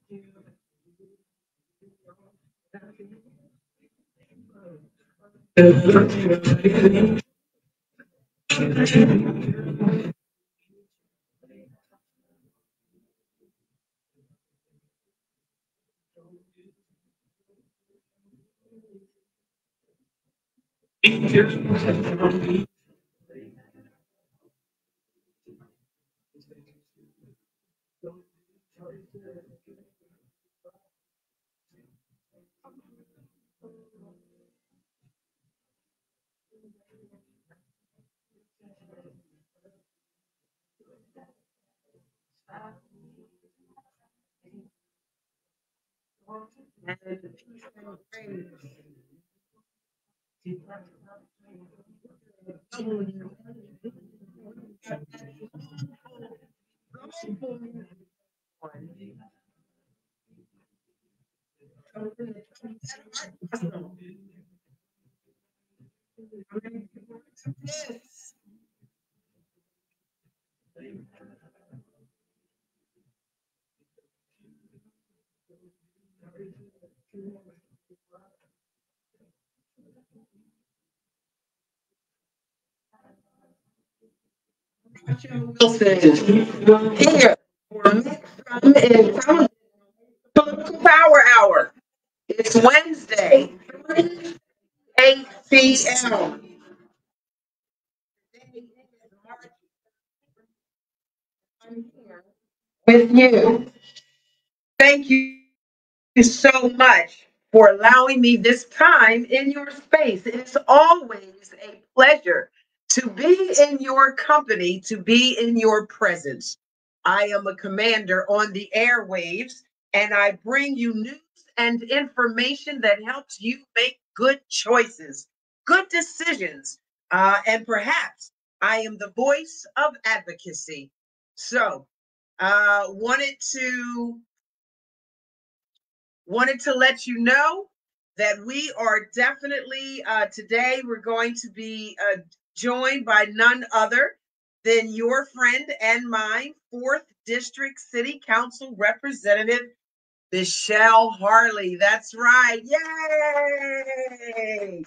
Wilson here for From Intelligence Political Power Hour. It's Wednesday, 8 p.m. I'm here with you. Thank you so much for allowing me this time in your space. It is always a pleasure to be in your company, to be in your presence. I am a commander on the airwaves, and I bring you news and information that helps you make good choices, good decisions, and perhaps I am the voice of advocacy. So, wanted to let you know that we are definitely today we're going to be joined by none other than your friend and mine, 4th District City Council Representative Michelle Harlee. That's right. Yay!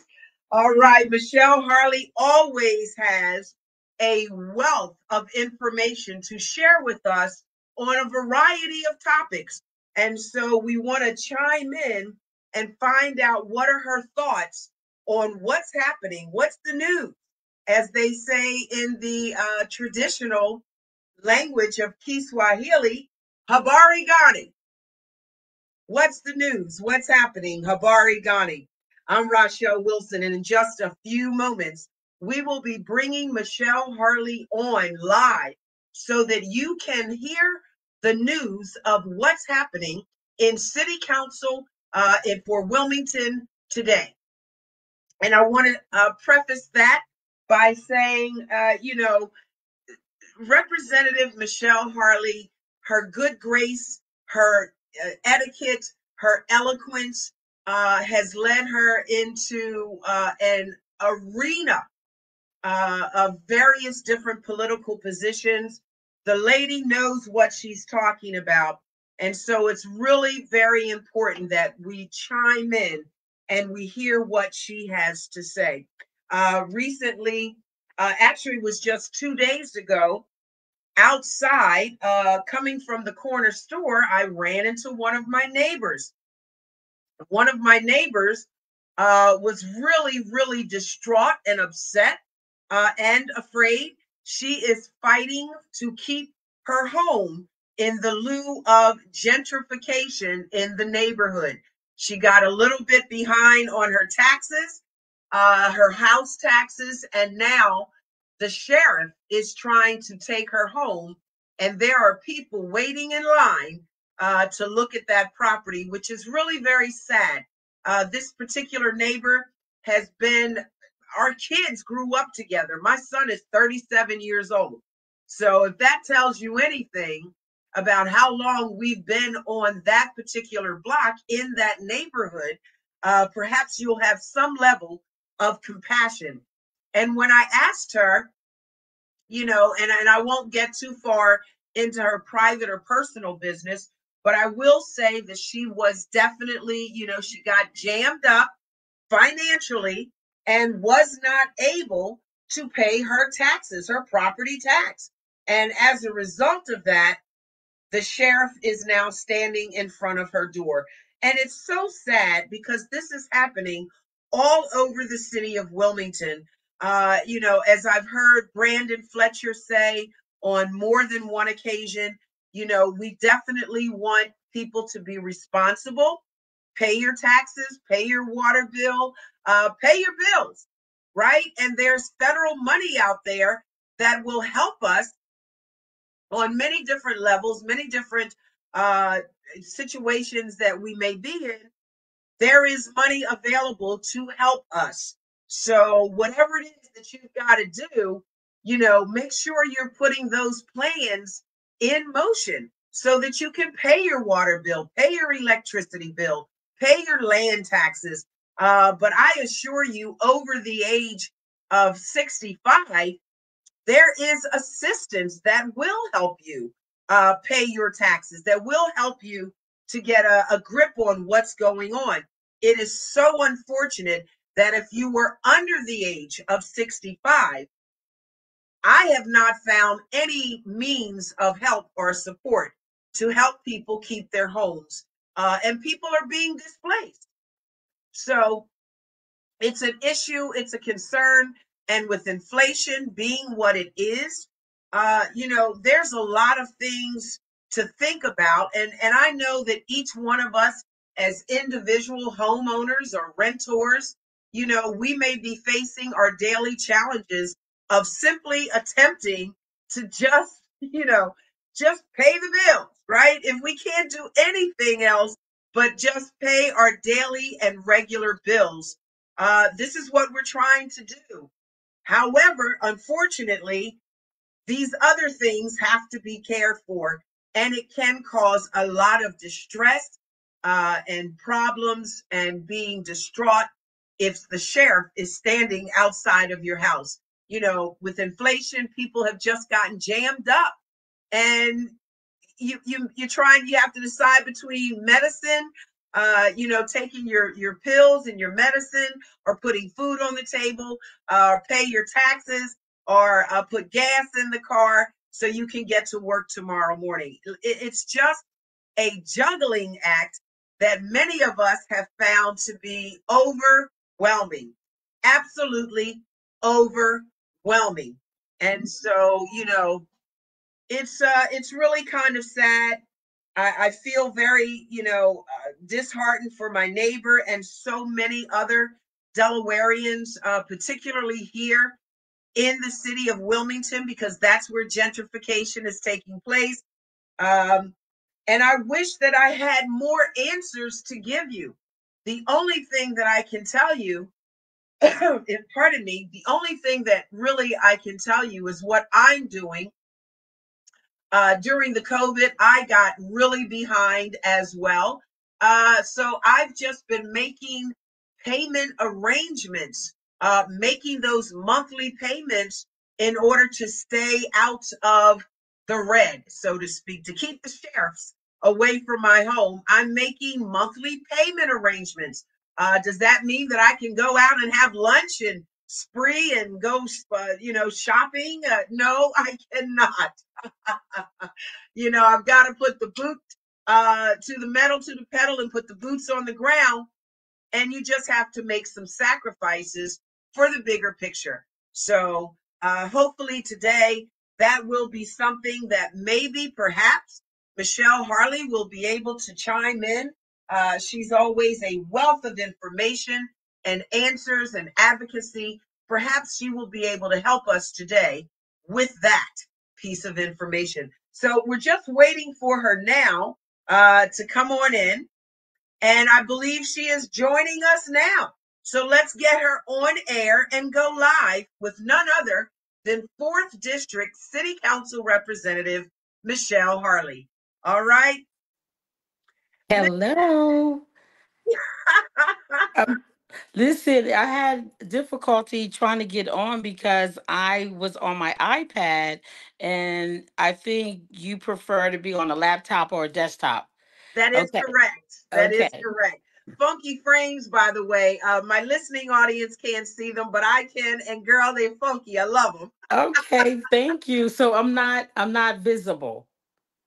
All right. Michelle Harlee always has a wealth of information to share with us on a variety of topics. And so we want to chime in and find out what are her thoughts on what's happening, what's the news, as they say in the traditional language of Kiswahili, habari gani. What's the news? What's happening? Habari Ghani. I'm Rachelle Wilson, and in just a few moments, we will be bringing Michelle Harlee on live so that you can hear the news of what's happening in City Council for Wilmington today. And I want to preface that by saying, Representative Michelle Harlee, her good grace, her etiquette, her eloquence has led her into an arena of various different political positions. The lady knows what she's talking about. And so it's really very important that we chime in and we hear what she has to say. Recently, actually, it was just 2 days ago, outside, coming from the corner store, I ran into one of my neighbors. One of my neighbors was really, really distraught and upset and afraid. She is fighting to keep her home in the lieu of gentrification in the neighborhood. She got a little bit behind on her taxes, her house taxes, and now the sheriff is trying to take her home. And there are people waiting in line to look at that property, which is really very sad. This particular neighbor has been, our kids grew up together. My son is 37 years old. So if that tells you anything about how long we've been on that particular block in that neighborhood, perhaps you'll have some level of compassion. And when I asked her, and I won't get too far into her private or personal business, But I will say that she was definitely, she got jammed up financially and was not able to pay her taxes, her property tax. And as a result of that, the sheriff is now standing in front of her door. And it's so sad because this is happening all over the city of Wilmington. As I've heard Brandon Fletcher say on more than one occasion, we definitely want people to be responsible, pay your taxes, pay your water bill, pay your bills, right? And there's federal money out there that will help us on many different levels, many different uh, situations that we may be in. There is money available to help us. So whatever it is that you've got to do, make sure you're putting those plans in motion so that you can pay your water bill, pay your electricity bill, pay your land taxes. But I assure you, over the age of 65, there is assistance that will help you pay your taxes, that will help you to get a grip on what's going on. It is so unfortunate that if you were under the age of 65, I have not found any means of help or support to help people keep their homes. And people are being displaced. So it's an issue, it's a concern. And with inflation being what it is, there's a lot of things to think about. And I know that each one of us as individual homeowners or renters, we may be facing our daily challenges of simply attempting to just pay the bills, right? If we can't do anything else but just pay our daily and regular bills, this is what we're trying to do. However, unfortunately, these other things have to be cared for, and it can cause a lot of distress and problems and being distraught if the sheriff is standing outside of your house. With inflation, people have just gotten jammed up, and you have to decide between medicine, taking your pills and your medicine, or putting food on the table, or pay your taxes, or put gas in the car so you can get to work tomorrow morning. It's just a juggling act that many of us have found to be overwhelming, absolutely overwhelming. And so, it's really kind of sad. I feel very, disheartened for my neighbor and so many other Delawareans, particularly here in the city of Wilmington, because that's where gentrification is taking place. And I wish that I had more answers to give you. The only thing that I can tell you, pardon me, the only thing that really I can tell you is what I'm doing. During the COVID, I got really behind as well. So I've just been making payment arrangements, making those monthly payments in order to stay out of the red, so to speak, to keep the sheriffs away from my home. I'm making monthly payment arrangements. Does that mean that I can go out and have lunch and spree and go, shopping? No, I cannot. I've got to put the boot to the metal, to the pedal, and put the boots on the ground. And you just have to make some sacrifices for the bigger picture. So hopefully today that will be something that maybe perhaps Michelle Harlee will be able to chime in. She's always a wealth of information and answers and advocacy. Perhaps she will be able to help us today with that piece of information. So we're just waiting for her now to come on in. And I believe she is joining us now. So let's get her on air and go live with none other than 4th District City Council Representative Michelle Harlee. All right. Hello. Um, Listen, I had difficulty trying to get on because I was on my iPad, and I think you prefer to be on a laptop or a desktop. That is Okay. correct. That is Okay. correct. Funky frames, by the way. My listening audience can't see them, but I can. And girl, they're funky. I love them. Okay. Thank you. So I'm not visible.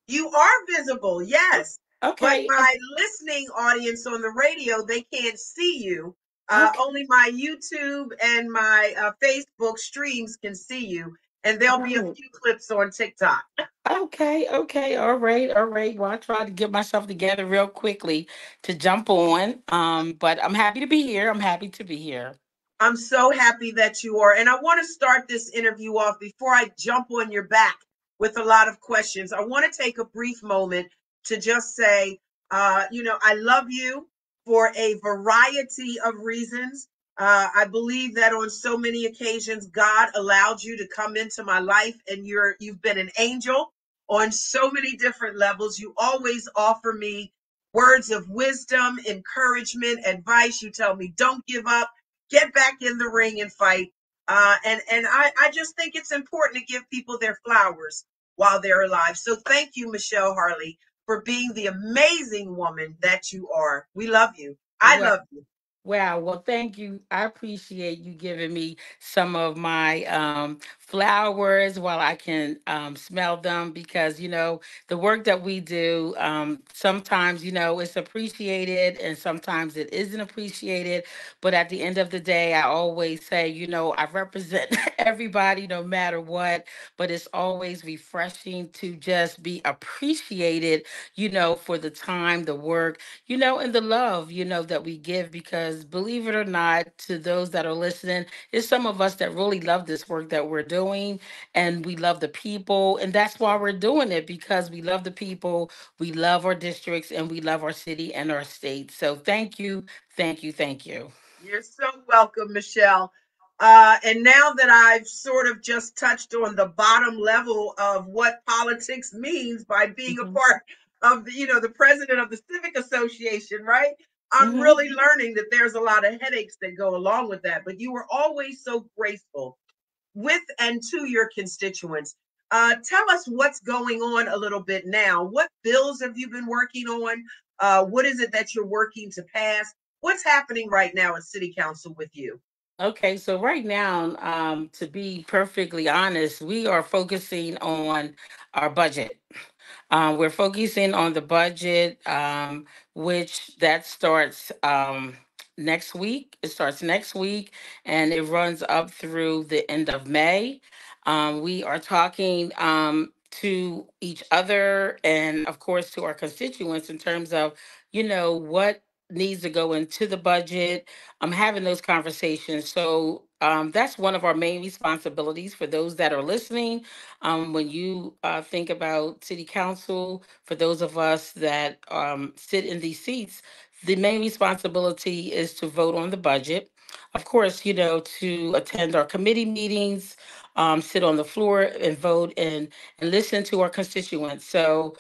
You are visible, yes. But Okay. my listening audience on the radio, they can't see you. Okay. Only my YouTube and my Facebook streams can see you. And there'll be a Oh, few clips on TikTok. okay. Okay. All right. All right. Well, I try to get myself together real quickly to jump on. But I'm happy to be here. I'm happy to be here. I'm so happy that you are. And I want to start this interview off before I jump on your back with a lot of questions. I want to take a brief moment to just say, I love you for a variety of reasons. I believe that on so many occasions, God allowed you to come into my life, and you've been an angel on so many different levels. You always offer me words of wisdom, encouragement, advice. You tell me, don't give up, get back in the ring and fight. And I just think it's important to give people their flowers while they're alive. So thank you, Michelle Harlee, for being the amazing woman that you are. We love you. I Well, love you. wow. Well, thank you. I appreciate you giving me some of my flowers while I can smell them, because, the work that we do, sometimes, it's appreciated and sometimes it isn't appreciated. But at the end of the day, I always say, I represent everybody no matter what. But it's always refreshing to just be appreciated, for the time, the work, and the love, that we give, because believe it or not, to those that are listening, it's some of us that really love this work that we're doing, and we love the people. And that's why we're doing it, because we love the people, we love our districts, and we love our city and our state. So thank you, thank you, thank you. You're so welcome, Michelle. And now that I've sort of just touched on the bottom level of what politics means by being a Hmm. part of the president of the Civic Association, right? I'm Hmm. really learning that there's a lot of headaches that go along with that. But you were always so graceful with and to your constituents. Tell us what's going on a little bit now. What bills have you been working on? What is it that you're working to pass? What's happening right now at City Council with you? Okay, so right now, to be perfectly honest, we are focusing on our budget. We're focusing on the budget, which that starts next week. It starts next week and it runs up through the end of May. We are talking to each other and, of course, to our constituents in terms of, what needs to go into the budget. I'm having those conversations. So that's one of our main responsibilities for those that are listening. When you think about city council, for those of us that sit in these seats, the main responsibility is to vote on the budget. Of course, to attend our committee meetings, sit on the floor and vote and listen to our constituents. So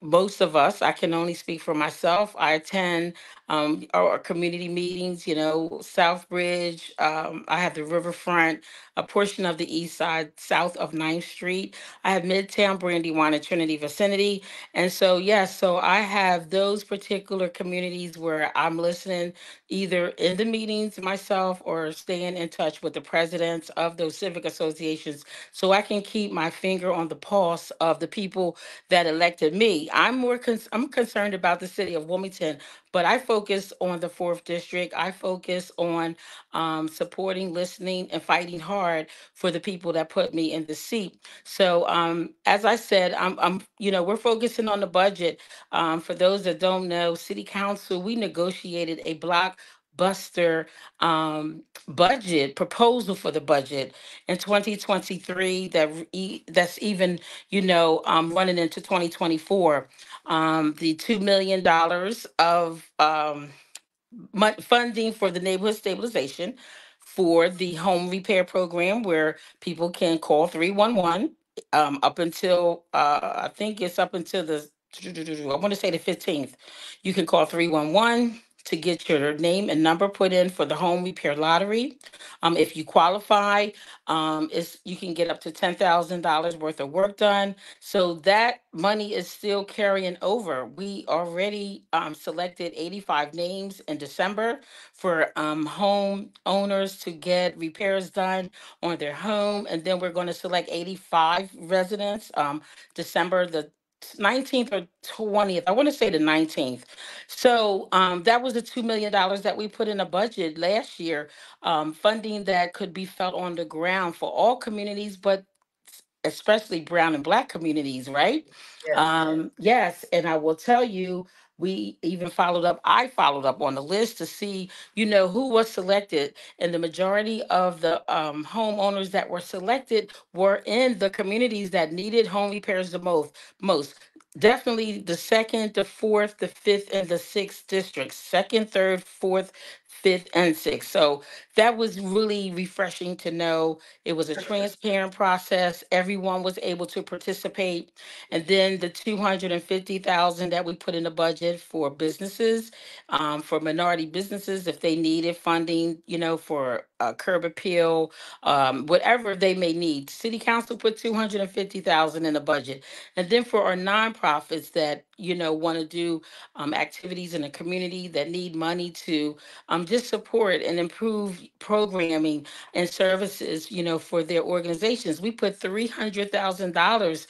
most of us, I can only speak for myself, I attend our community meetings, Southbridge, I have the riverfront, a portion of the east side, south of Ninth Street. I have Midtown, Brandywine, and Trinity vicinity. And so, yes, so I have those particular communities where I'm listening either in the meetings myself or staying in touch with the presidents of those civic associations so I can keep my finger on the pulse of the people that elected me. I'm concerned about the city of Wilmington, but I focus on the fourth district. I focus on supporting, listening, and fighting hard for the people that put me in the seat. So, as I said, we're focusing on the budget. For those that don't know, City Council, we negotiated a blockbuster budget proposal for the budget in 2023 that's even running into 2024. The $2 million of funding for the neighborhood stabilization for the home repair program, where people can call 311 up until I think it's up until the I want to say the 15th. You can call 311 to get your name and number put in for the home repair lottery. If you qualify, you can get up to $10,000 worth of work done. So that money is still carrying over. We already selected 85 names in December for home owners to get repairs done on their home, and then we're going to select 85 residents December the 19th or 20th. I want to say the 19th. So that was the $2 million that we put in a budget last year, funding that could be felt on the ground for all communities, but especially brown and black communities, right? Yes. Yes, and I will tell you, we even followed up. I followed up on the list to see, who was selected, and the majority of the homeowners that were selected were in the communities that needed home repairs the most. Definitely the second, the fourth, the fifth, and the sixth districts. Second, third, fourth, fifth, and sixth. So that was really refreshing to know. It was a transparent process. Everyone was able to participate. And then the 250,000 that we put in the budget for businesses, for minority businesses, if they needed funding, for curb appeal, whatever they may need. City Council put 250,000 in the budget. And then for our nonprofits that, want to do activities in the community that need money to just support and improve programming and services, for their organizations. We put $300,000,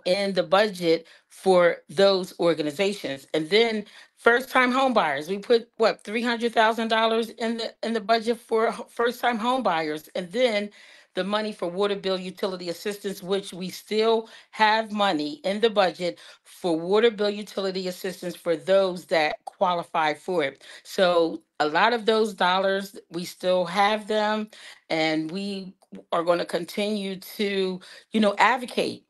in the budget for those organizations. And then first time home buyers, we put what, $300,000 in the budget for first time home buyers. And then the money for water bill utility assistance, which we still have money in the budget for water bill utility assistance for those that qualify for it. So a lot of those dollars, we still have them, and we are going to continue to, advocate,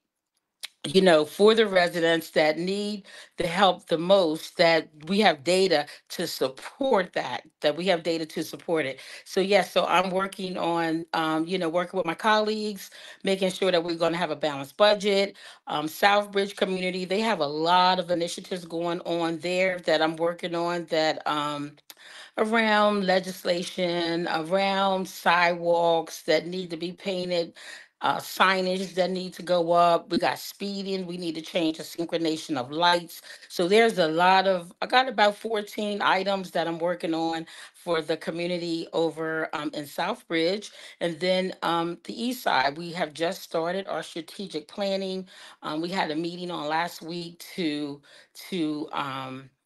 for the residents that need the help the most, that we have data to support that we have data to support it. So yes, so I'm working on, working with my colleagues, making sure that we're going to have a balanced budget. Southbridge community, they have a lot of initiatives going on there that I'm working on, that around legislation, around sidewalks that need to be painted, signage that need to go up. We got speeding. We need to change the synchronization of lights. So there's I got about 14 items that I'm working on for the community over in Southbridge. And then the east side, we have just started our strategic planning. We had a meeting on last week to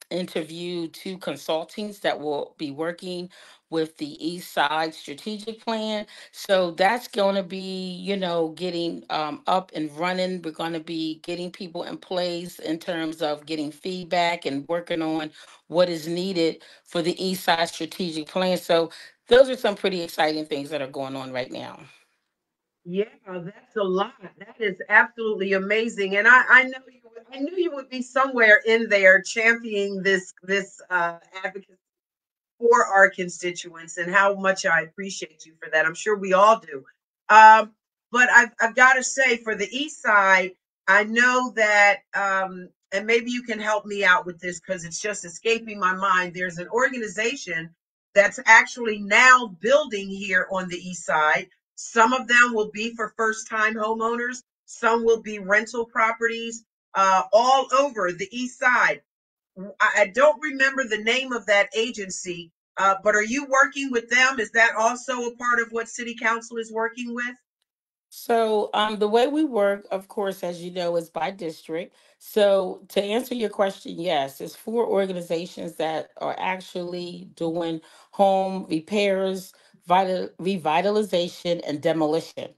interview two consultants that will be working with the East Side Strategic Plan. So that's going to be, getting up and running. We're going to be getting people in place in terms of getting feedback and working on what is needed for the East Side Strategic Plan. So those are some pretty exciting things that are going on right now. Yeah, that's a lot. That is absolutely amazing. And I know I knew you would be somewhere in there championing this advocacy for our constituents, and how much I appreciate you for that. I'm sure we all do. Um, but I've got to say, for the East Side, I know that, and maybe you can help me out with this because it's just escaping my mind. There's an organization that's actually now building here on the East Side. Some of them will be for first time homeowners, some will be rental properties, all over the East Side. I don't remember the name of that agency, but are you working with them? Is that also a part of what City Council is working with? So, the way we work, of course, as you know, is by district. So, to answer your question, yes, it's four organizations that are actually doing home repairs, revitalization, and demolition.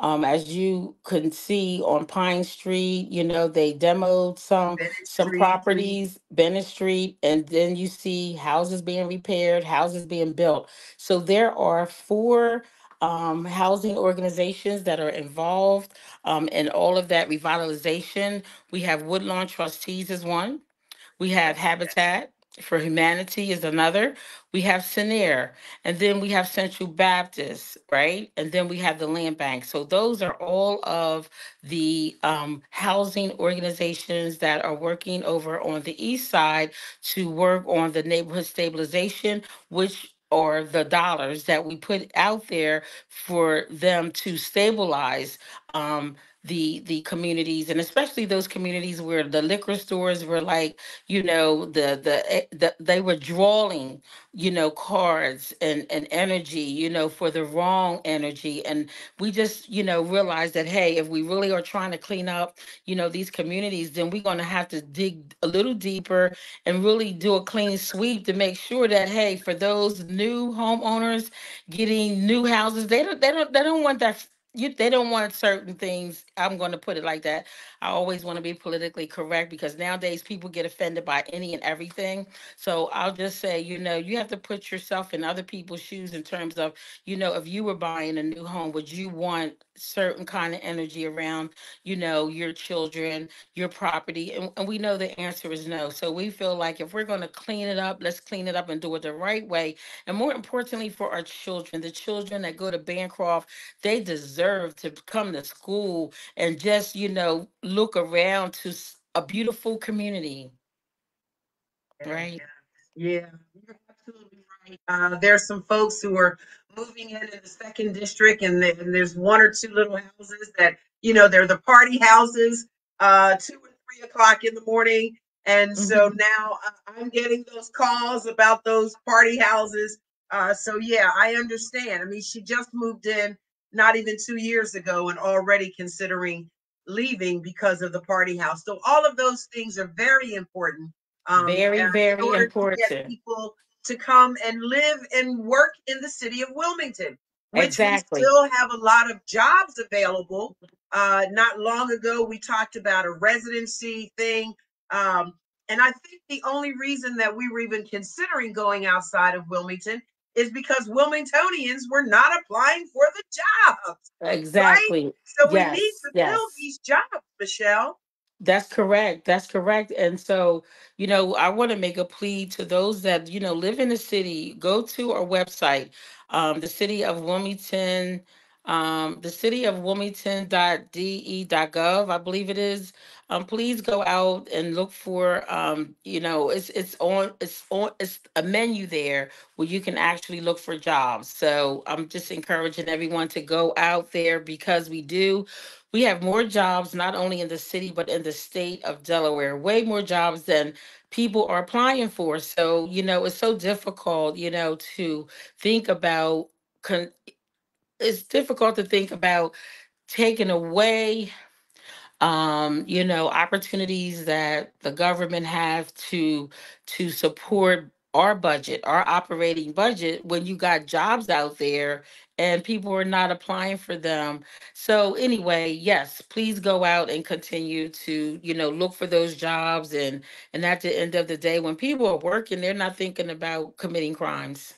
As you can see on Pine Street, they demoed Bennett some Street. properties, Bennett Street, and then you see houses being repaired, houses being built. So there are four housing organizations that are involved in all of that revitalization. We have Woodlawn Trustees as one. We have Okay. Habitat. for Humanity is another. We have Sinair, and then we have Central Baptist, right? And then we have the Land Bank. So those are all of the housing organizations that are working over on the east side to work on the neighborhood stabilization, which are the dollars that we put out there for them to stabilize the communities, and especially those communities where the liquor stores were like, they were drawing, cards and energy, for the wrong energy. And we just, realized that, hey, if we really are trying to clean up, these communities, then we're going to have to dig a little deeper and really do a clean sweep to make sure that, hey, for those new homeowners getting new houses, they don't want that. They don't want certain things. I'm going to put it like that. I always want to be politically correct because nowadays people get offended by any and everything. So I'll just say, you have to put yourself in other people's shoes in terms of, if you were buying a new home, would you want certain kind of energy around, your children, your property? And we know the answer is no. So we feel like if we're going to clean it up, let's clean it up and do it the right way. And more importantly, for our children, the children that go to Bancroft, they deserve to come to school and just, look around to a beautiful community, Yeah, right? yeah, you're absolutely right. There's some folks who are moving in the second district, and, and there's one or two little houses that, they're the party houses, 2 or 3 o'clock in the morning. And so Mhm. now I'm getting those calls about those party houses. So yeah, I understand. I mean, she just moved in not even 2 years ago and already considering leaving because of the party house. So all of those things are very important, Very, in very order to get important. people to come and live and work in the city of Wilmington, which we Exactly. still have a lot of jobs available. Not long ago, we talked about a residency thing. Um, and I think the only reason that we were even considering going outside of Wilmington is because Wilmingtonians were not applying for the jobs, right? Exactly. So we need Yes, to fill yes. these jobs, Michelle. That's correct. That's correct. And so, I want to make a plea to those that, live in the city. Go to our website, the city of Wilmington, the city of Wilmington.de.gov, I believe it is. Please go out and look for, it's a menu there where you can actually look for jobs. So I'm just encouraging everyone to go out there because we have more jobs not only in the city but in the state of Delaware. Way more jobs than people are applying for. So, it's so difficult, to think about it's difficult to think about taking away opportunities that the government have to support our budget, our operating budget, when you got jobs out there and people are not applying for them. So anyway, yes, please go out and continue to, look for those jobs, and at the end of the day, when people are working, they're not thinking about committing crimes.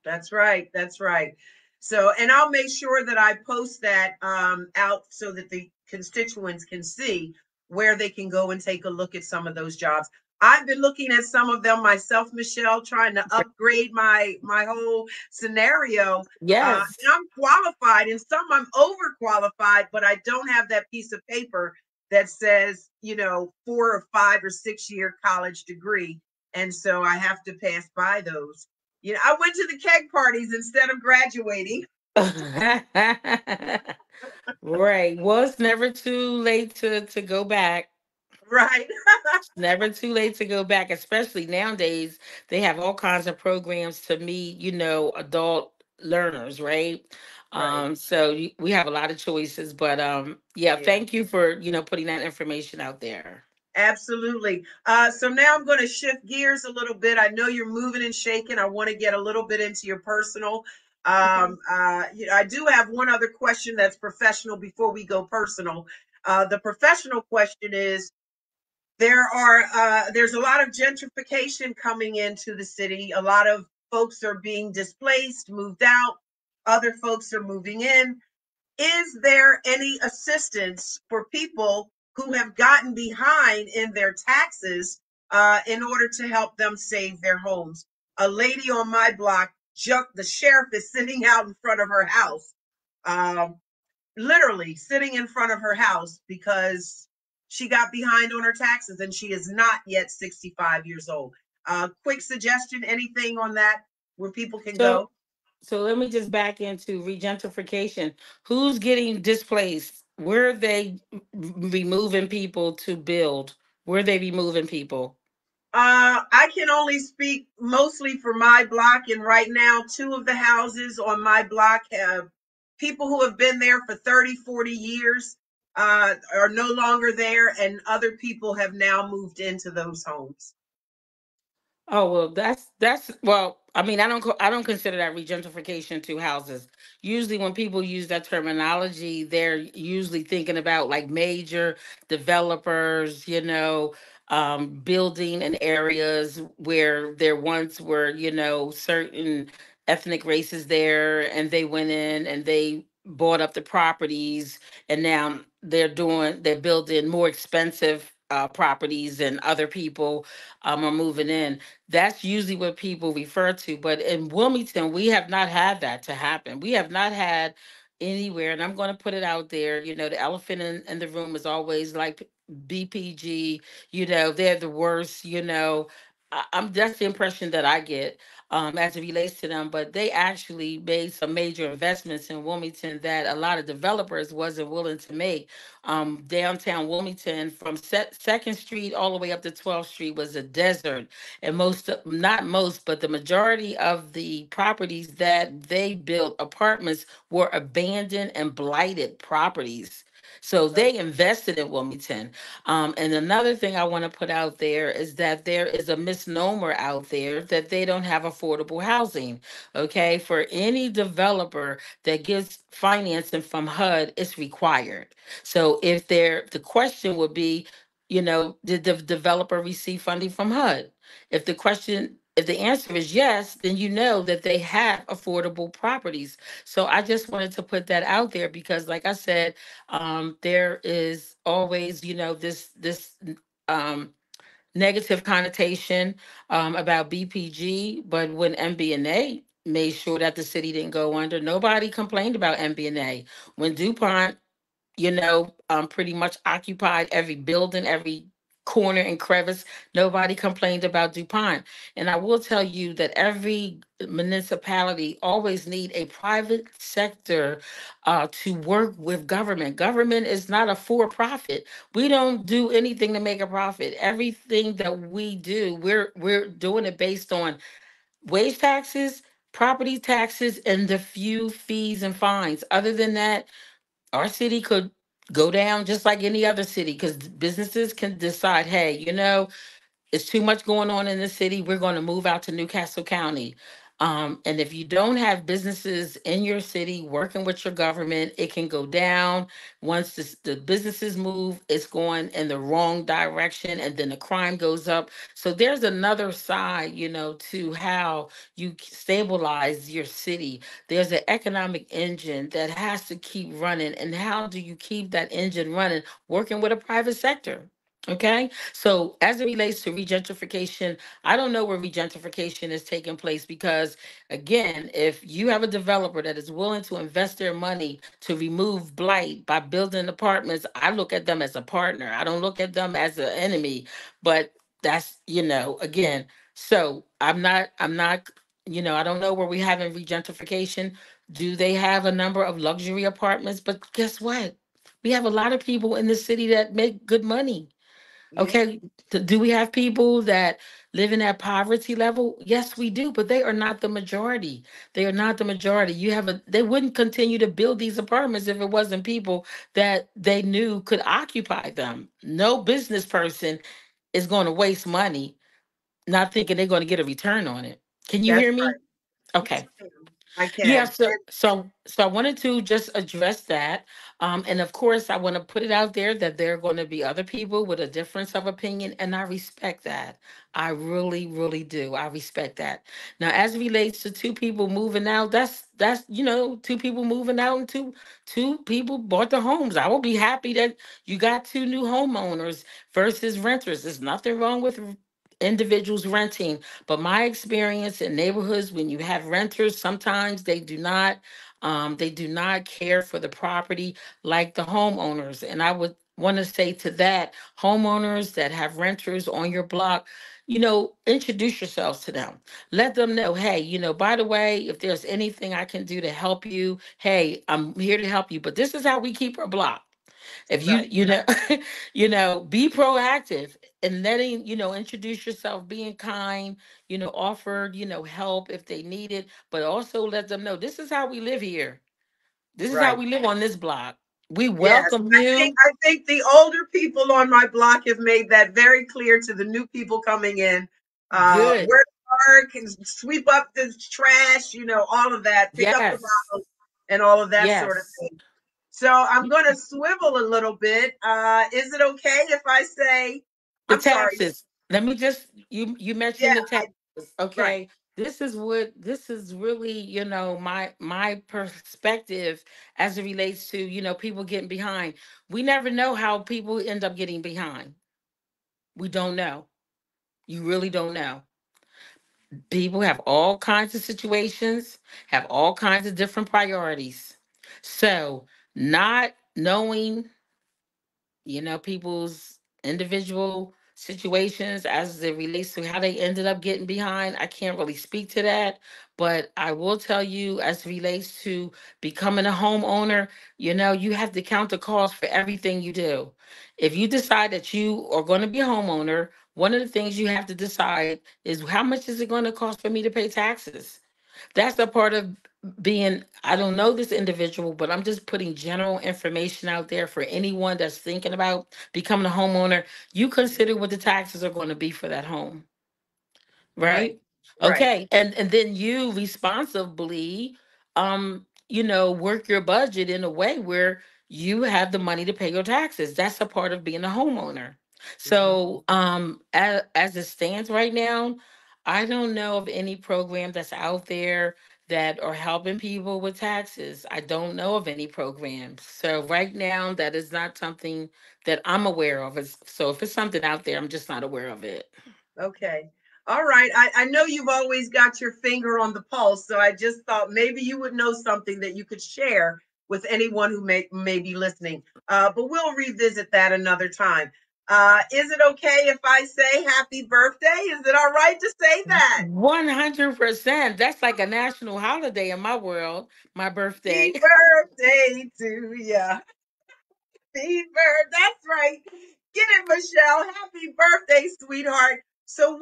That's right. That's right. So, and I'll make sure that I post that out so that the constituents can see where they can go and take a look at some of those jobs. I've been looking at some of them myself, Michelle, trying to upgrade my whole scenario. Yes. And I'm qualified, and some I'm overqualified, but I don't have that piece of paper that says, 4 or 5 or 6 year college degree, and so I have to pass by those. I went to the keg parties instead of graduating. Right. Well, it's never too late to go back. Right. It's never too late to go back, especially nowadays. They have all kinds of programs to meet, adult learners, right? Right. We have a lot of choices, but yeah, Yeah. thank you for, putting that information out there. Absolutely. So now I'm going to shift gears a little bit. I know you're moving and shaking. I want to get a little bit into your personal. Okay. I do have one other question that's professional before we go personal. The professional question is, there's a lot of gentrification coming into the city. A lot of folks are being displaced, moved out. Other folks are moving in. Is there any assistance for people who have gotten behind in their taxes in order to help them save their homes. A lady on my block, the sheriff is sitting out in front of her house, um, literally sitting in front of her house because she got behind on her taxes and she is not yet 65 years old. Quick suggestion, anything on that where people can So go? so let me just back into regentrification. Who's getting displaced? Where are they removing people to build? Where are they removing people? I can only speak mostly for my block, and right now, two of the houses on my block have people who have been there for 30, 40 years are no longer there, and other people have now moved into those homes. Oh well, that's well. I mean, I don't consider that regentrification to houses. Usually, when people use that terminology, they're usually thinking about like major developers, building in areas where there once were, certain ethnic races there, and they went in and they bought up the properties, and now they're building more expensive properties, and other people are moving in. That's usually what people refer to. But in Wilmington, we have not had that to happen. We have not had anywhere, and I'm going to put it out there. The elephant in the room is always like BPG. They're the worst. I'm that's the impression that I get as it relates to them. But they actually made some major investments in Wilmington that a lot of developers wasn't willing to make. Downtown Wilmington, from Second Street all the way up to 12th Street, was a desert, and not most, but the majority of the properties that they built apartments were abandoned and blighted properties. So they invested in Wilmington. And another thing I want to put out there is that there is a misnomer out there that they don't have affordable housing. Okay, for any developer that gets financing from HUD, it's required. So the question would be, did the developer receive funding from HUD? If the answer is yes, then you know that they have affordable properties. So I just wanted to put that out there because, like I said, there is always, this um, negative connotation about BPG. But when MBNA made sure that the city didn't go under, nobody complained about MBNA. When DuPont pretty much occupied every building, every corner and crevice. Nobody complained about DuPont. And I will tell you that every municipality always need a private sector to work with government. Government is not a for-profit. We don't do anything to make a profit. Everything that we do, we're doing it based on wage taxes, property taxes, and the few fees and fines. Other than that, our city could go down just like any other city because businesses can decide, hey, it's too much going on in the city. We're going to move out to Newcastle County. And if you don't have businesses in your city working with your government, it can go down. Once the businesses move, it's going in the wrong direction, and then the crime goes up. So there's another side, to how you stabilize your city. There's an economic engine that has to keep running. And how do you keep that engine running? Working with a private sector. Okay. So as it relates to regentrification, I don't know where regentrification is taking place because, again, if you have a developer that is willing to invest their money to remove blight by building apartments, I look at them as a partner. I don't look at them as an enemy. But that's, again, so I'm not, I don't know where we have in regentrification. Do they have a number of luxury apartments? But guess what? We have a lot of people in the city that make good money. Yeah, Okay, do we have people that live in that poverty level? Yes, we do, but they are not the majority. They are not the majority. They wouldn't continue to build these apartments if it wasn't people that they knew could occupy them. No business person is going to waste money not thinking they're going to get a return on it. Can you that's hear me? right. Yes, Okay. ma'am. I Yeah, can. so I wanted to just address that. And of course I want to put it out there that there are going to be other people with a difference of opinion, and I respect that. I really, really do. I respect that. Now, as it relates to two people moving out, that's two people moving out and two people bought the homes. I will be happy that you got two new homeowners versus renters. There's nothing wrong with individuals renting. But my experience in neighborhoods, when you have renters, sometimes they do not care for the property like the homeowners. And I would want to say to that, homeowners that have renters on your block, introduce yourselves to them. Let them know, hey, by the way, if there's anything I can do to help you, hey, I'm here to help you. But this is how we keep our block. If you Right. you know be proactive and letting introduce yourself, being kind, offer help if they need it, but also let them know this is how we live here. This is how Right. we live on this block. We Yes, welcome I think you. I think the older people on my block have made that very clear to the new people coming in. Good. Where to park and sweep up the trash, all of that, pick up the Yes. bottles and all of that sort of Yes. thing. So I'm going to swivel a little bit. Is it okay if I say, The I'm sorry, taxes. Let me just you yeah, mentioned the taxes. right, Okay. This is really, my perspective as it relates to, people getting behind. We never know how people end up getting behind. We don't know. You really don't know. People have all kinds of situations, have all kinds of different priorities. So, not knowing people's individual situations as it relates to how they ended up getting behind. I can't really speak to that, but I will tell you as it relates to becoming a homeowner, you have to count the cost for everything you do. If you decide that you are going to be a homeowner, one of the things you have to decide is how much is it going to cost for me to pay taxes? That's a part of being, I don't know this individual, but I'm just putting general information out there for anyone that's thinking about becoming a homeowner. You consider what the taxes are going to be for that home, right, right? right, Okay. And then you responsibly work your budget in a way where you have the money to pay your taxes. That's a part of being a homeowner. hmm, So as it stands right now, I don't know of any program that's out there that are helping people with taxes. I don't know of any programs. So right now that is not something that I'm aware of. So if it's something out there, I'm just not aware of it. okay. All right. I know you've always got your finger on the pulse, so I just thought maybe you would know something that you could share with anyone who may be listening. But we'll revisit that another time. Is it okay if I say happy birthday? Is it all right to say that? 100%. That's like a national holiday in my world, my birthday. Happy birthday to ya. Happy. That's right. Get it, Michelle. Happy birthday, sweetheart. So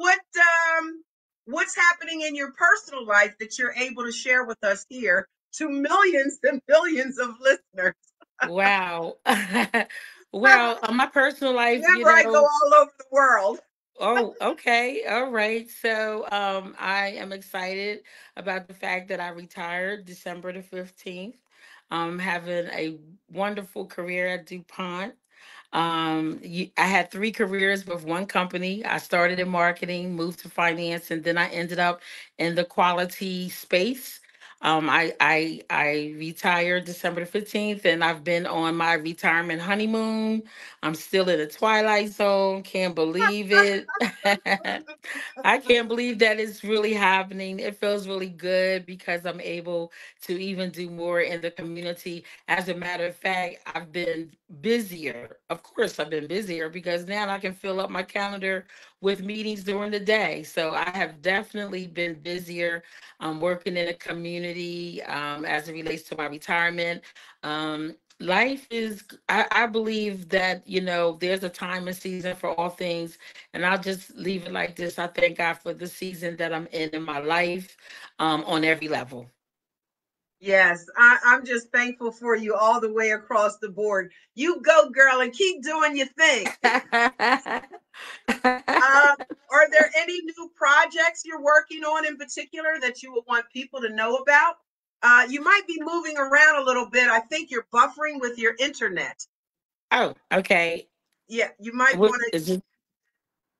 what's happening in your personal life that you're able to share with us here to millions and millions of listeners? Wow. Well, my personal life, Remember, I go all over the world. oh, okay. All right. So, I am excited about the fact that I retired December the 15th. Having a wonderful career at DuPont. I had three careers with one company. I started in marketing, moved to finance, and then I ended up in the quality space. I retired December the 15th, and I've been on my retirement honeymoon. I'm still in the twilight zone. Can't believe it. I can't believe that it's really happening. It feels really good because I'm able to even do more in the community. As a matter of fact, I've been busier. Of course, I've been busier because now I can fill up my calendar with meetings during the day. So I have definitely been busier. Working in a community as it relates to my retirement. Life is, I believe that, there's a time and season for all things. And I'll just leave it like this. I thank God for the season that I'm in my life on every level. Yes, I'm just thankful for you all the way across the board. You go, girl, and keep doing your thing. Um, are there any new projects you're working on in particular that you would want people to know about? You might be moving around a little bit. I think you're buffering with your internet. Oh, okay. Yeah, you might What want to. is it?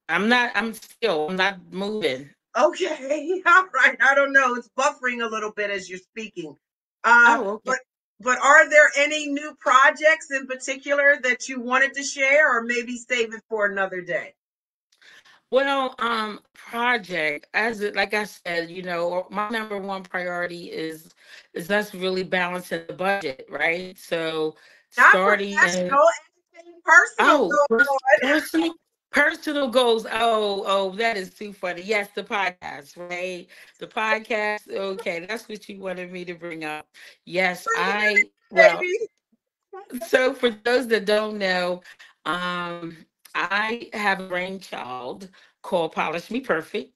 I'm not moving. Okay, all right. I don't know. It's buffering a little bit as you're speaking. Uh, Oh, okay. but but are there any new projects in particular that you wanted to share, or maybe save it for another day? Well, project as it, like I said, my number one priority is us really balancing the budget, right? So Not starting in professional, anything personal oh, going on. personal goals. Oh, that is too funny. Yes, the podcast, right? The podcast. Okay, that's what you wanted me to bring up. Yes, Bring I it well, in, so for those that don't know, um, I have a brainchild called Polish Me Perfect,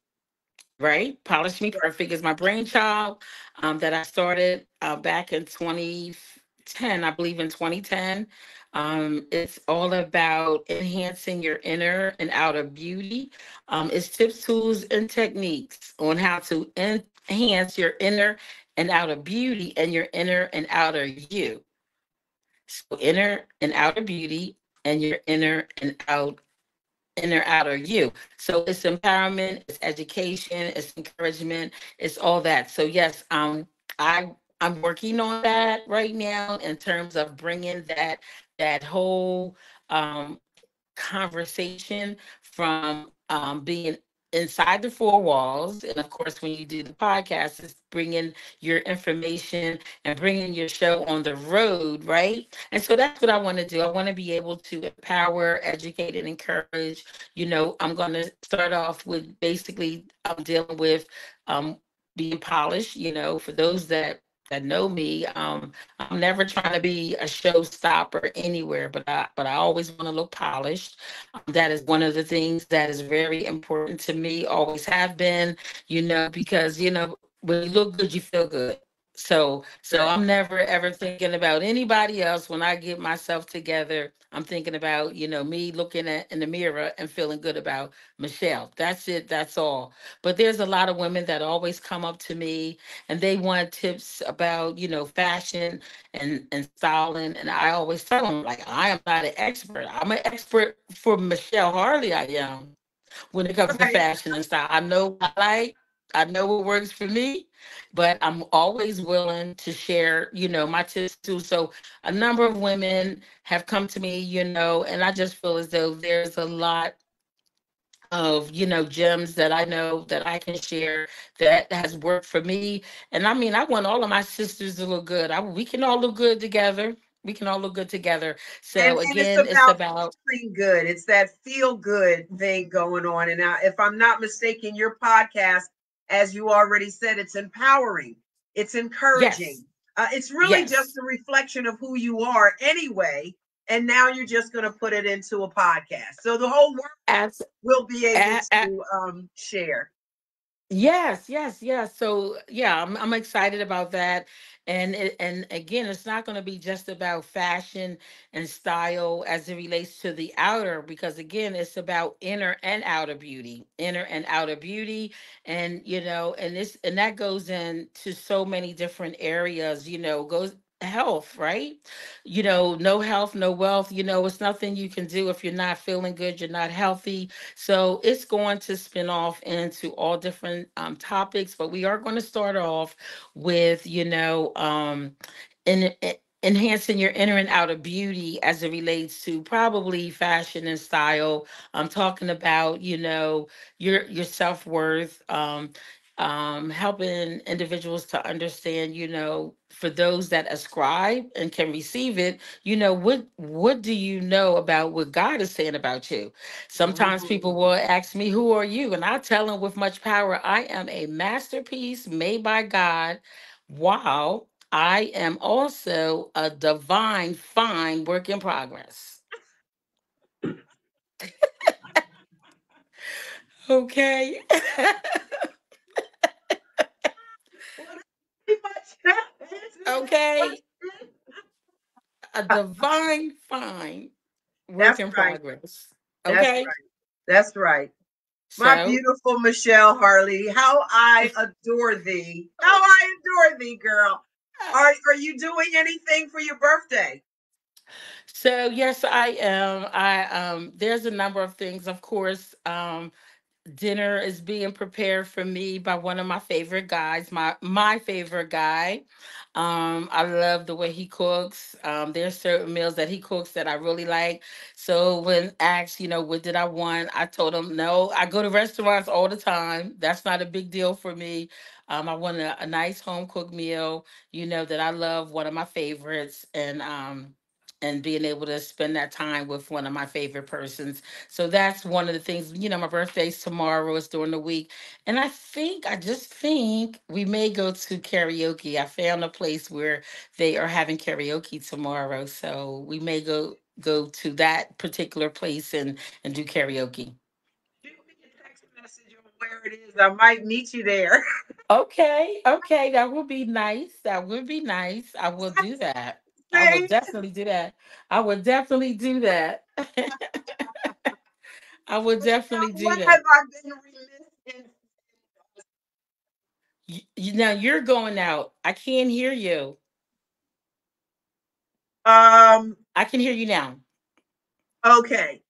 right? Polish Me baby. Perfect is my brainchild that I started back in 2010, I believe in 2010. It's all about enhancing your inner and outer beauty. It's tips, tools, and techniques on how to enhance your inner and outer beauty and your inner and outer you. So inner and outer beauty and your inner outer you. So it's empowerment, it's education, it's encouragement, it's all that. So yes, I'm working on that right now in terms of bringing that whole um conversation from being inside the four walls. And of course, when you do the podcast, it's bringing your information and bringing your show on the road, right? And so that's what I want to do. I want to be able to empower, educate, and encourage. I'm going to start off with basically dealing with um, being polished. For those that know me, I'm never trying to be a showstopper anywhere, but I always want to look polished. That is one of the things that is very important to me, always have been, because when you look good, you feel good. So Right. I'm never ever thinking about anybody else when I get myself together. I'm thinking about, me looking at in the mirror and feeling good about Michelle. That's it. That's all. But there's a lot of women that always come up to me and they want tips about, fashion and styling. And I always tell them, like, I am not an expert. I'm an expert for Michelle Harley. I am when it comes to Right. fashion and style. I know what I like. I know what works for me, but I'm always willing to share, my tips too. So a number of women have come to me, and I just feel as though there's a lot of gems that I know that I can share that has worked for me. And I mean, I want all of my sisters to look good. We can all look good together. We can all look good together. So And it's again, it's about about feeling good. It's that feel good thing going on. And if I'm not mistaken, your podcast, as you already said, it's empowering, it's yes, encouraging. It's really just yes, a reflection of who you are anyway. And now you're just going to put it into a podcast. So the whole world as, will be able to share. yes, yes, yes. So yeah, I'm excited about that. And again, it's not going to be just about fashion and style as it relates to the outer, because again, it's about inner and outer beauty, inner and outer beauty. And and that goes into so many different areas, goes health, right? No health, no wealth. It's nothing you can do if you're not feeling good, you're not healthy. So it's going to spin off into all different topics, but we are going to start off with, enhancing your inner and outer beauty as it relates to probably fashion and style. I'm talking about, your self worth. Helping individuals to understand, for those that ascribe and can receive it, what do you know about what God is saying about you? Sometimes people Mhm. will ask me, "Who are you?" And I tell them with much power, I am a masterpiece made by God. Wow. I am also a divine, fine work in progress. Okay. Well, that's pretty much answers that Okay. question. A divine, fine work That's in right. progress. That's Okay. right. That's right. My So, beautiful Michelle Harlee, how I adore thee. How I adore thee, girl. Are you doing anything for your birthday? so yes, I am. I there's a number of things, of course. Dinner is being prepared for me by one of my favorite guys, my favorite guy. I love the way he cooks. There's certain meals that he cooks that I really like. So when asked, what did I want, I told him no. I go to restaurants all the time. That's not a big deal for me. I want a nice home cooked meal, that I love, one of my favorites, and being able to spend that time with one of my favorite persons. So that's one of the things. My birthday's tomorrow, it's during the week. And I just think we may go to karaoke. I found a place where they are having karaoke tomorrow. So we may go to that particular place and do karaoke. Shoot me a text message on where it is. I might meet you there. Okay, okay, that would be nice. That would be nice. I will do that. I will See? definitely do that. I would definitely do that. I would definitely Michelle, do what have that. I been remiss in? Now you're going out. I can't hear you. Um, I can hear you now. okay.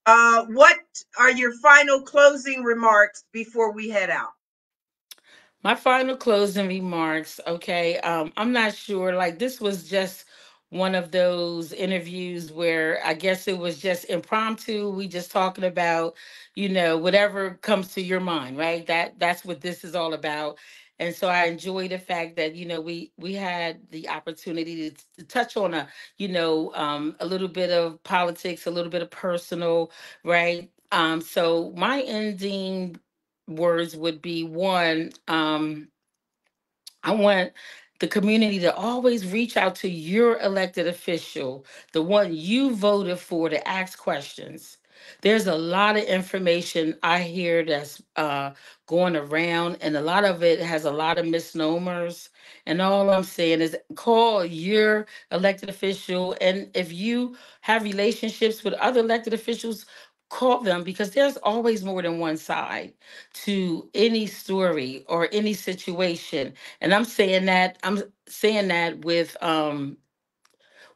What are your final closing remarks before we head out? My final closing remarks. Okay. I'm not sure. Like, this was just one of those interviews where I guess it was just impromptu. We just talking about, whatever comes to your mind, right? That's what this is all about. And so I enjoy the fact that, we had the opportunity to touch on a little bit of politics, a little bit of personal, right? So my ending words would be one, I want the community to always reach out to your elected official, the one you voted for, to ask questions. There's a lot of information I hear that's going around, and a lot of it has a lot of misnomers. And all I'm saying is call your elected official. And if you have relationships with other elected officials, call them, because there's always more than one side to any story or any situation. And I'm saying that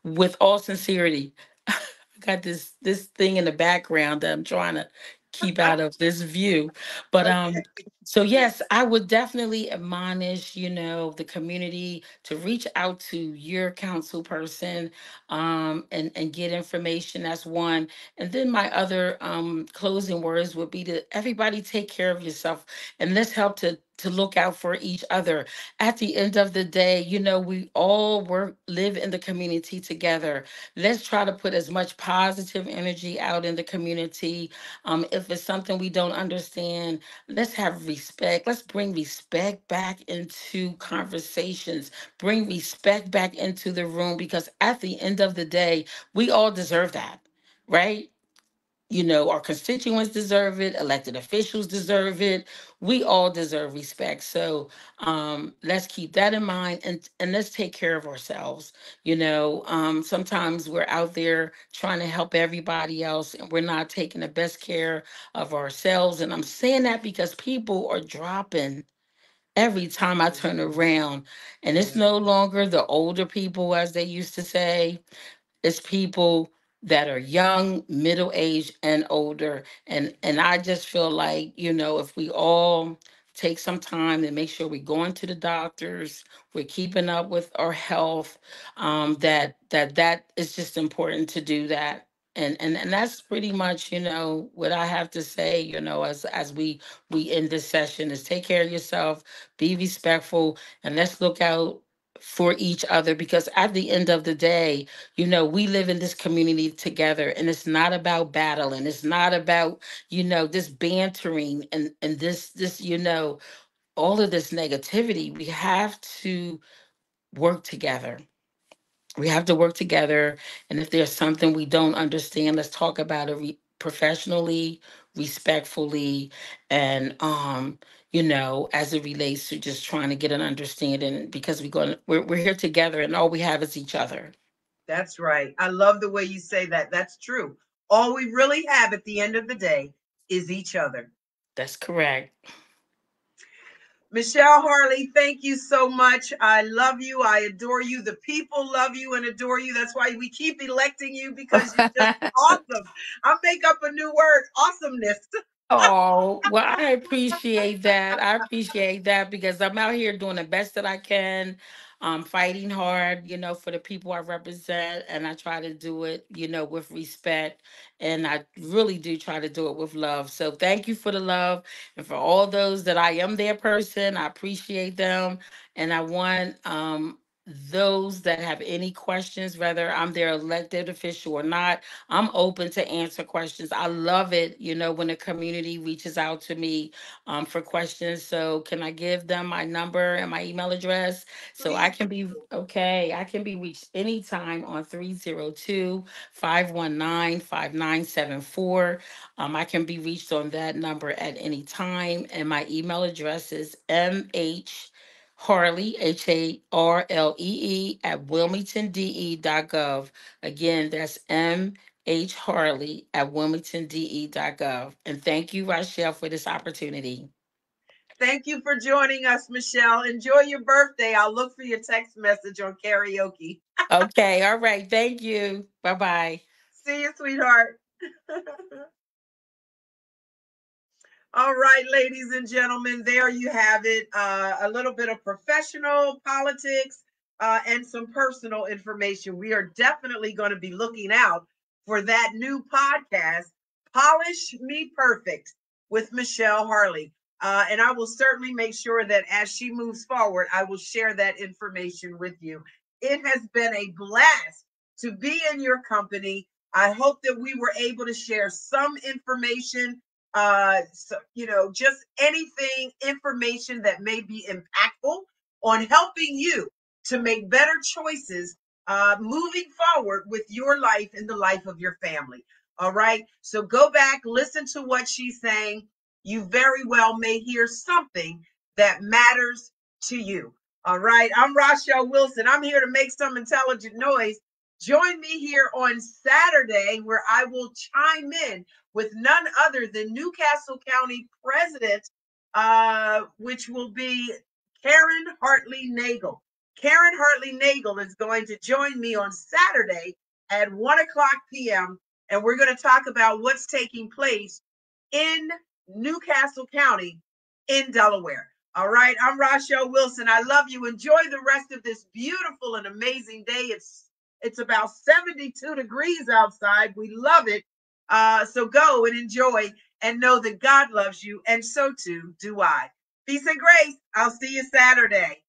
with all sincerity. I got this thing in the background that I'm trying to keep out of this view. But Okay. so yes, I would definitely admonish, the community to reach out to your council person, and get information. That's one. And then my other closing words would be to everybody take care of yourself, and let's help to look out for each other. At the end of the day, we all live in the community together. Let's try to put as much positive energy out in the community. If it's something we don't understand, let's have respect. Let's bring respect back into conversations, bring respect back into the room, because at the end of the day, we all deserve that, right? Our constituents deserve it, elected officials deserve it. We all deserve respect. So let's keep that in mind, and let's take care of ourselves. Sometimes we're out there trying to help everybody else, and we're not taking the best care of ourselves. And I'm saying that because people are dropping every time I turn around. And it's no longer the older people, as they used to say. It's people that are young, middle aged, and older. And I just feel like, if we all take some time to make sure we're going to the doctors, we're keeping up with our health, that is just important to do that. And that's pretty much, what I have to say, as we end this session, is take care of yourself, be respectful, and let's look out for each other, because at the end of the day, we live in this community together, and it's not about battling. It's not about, this bantering and this, all of this negativity. We have to work together. We have to work together. And if there's something we don't understand, let's talk about it professionally, respectfully, and as it relates to just trying to get an understanding, because we're here together, and all we have is each other. That's right. I love the way you say that. That's true. All we really have at the end of the day is each other. That's correct. Michelle Harlee, thank you so much. I love you. I adore you. The people love you and adore you. That's why we keep electing you, because you're just awesome. I'll make up a new word, awesomeness. Oh, well, I appreciate that. I appreciate that because I'm out here doing the best that I can, fighting hard, for the people I represent, and I try to do it, with respect, and I really do try to do it with love. So thank you for the love, and for all those that I am their person. I appreciate them, and I want those that have any questions, whether I'm their elected official or not. I'm open to answer questions. I love it, when the community reaches out to me for questions. So can I give them my number and my email address so I Please. can be okay? I can be reached anytime on 302-519-5974. I can be reached on that number at any time. And my email address is Harlee, Harlee at wilmingtonde.gov. Again, that's Harlee at wilmingtonde.gov. And thank you, Rachelle, for this opportunity. Thank you for joining us, Michelle. Enjoy your birthday. I'll look for your text message on karaoke. Okay, all right. Thank you. Bye bye. See you, sweetheart. All right, ladies and gentlemen, there you have it. A little bit of professional politics and some personal information. We are definitely going to be looking out for that new podcast, Polish Me Perfect, with Michelle Harlee. And I will certainly make sure that as she moves forward, I will share that information with you. It has been a blast to be in your company. I hope that we were able to share some information, so, just anything, information that may be impactful on helping you to make better choices moving forward with your life and the life of your family. All right. So go back, listen to what she's saying. You very well may hear something that matters to you. All right. I'm Rachelle Wilson. I'm here to make some intelligent noise. Join me here on Saturday where I will chime in with none other than Newcastle County President, which will be Karen Harlee Nagel. Karen Harlee Nagel is going to join me on Saturday at 1 o'clock p.m., and we're going to talk about what's taking place in Newcastle County in Delaware. All right, I'm Rachelle Wilson. I love you. Enjoy the rest of this beautiful and amazing day. It's about 72 degrees outside. We love it. So go and enjoy and know that God loves you, and so too do I. Peace and grace. I'll see you Saturday.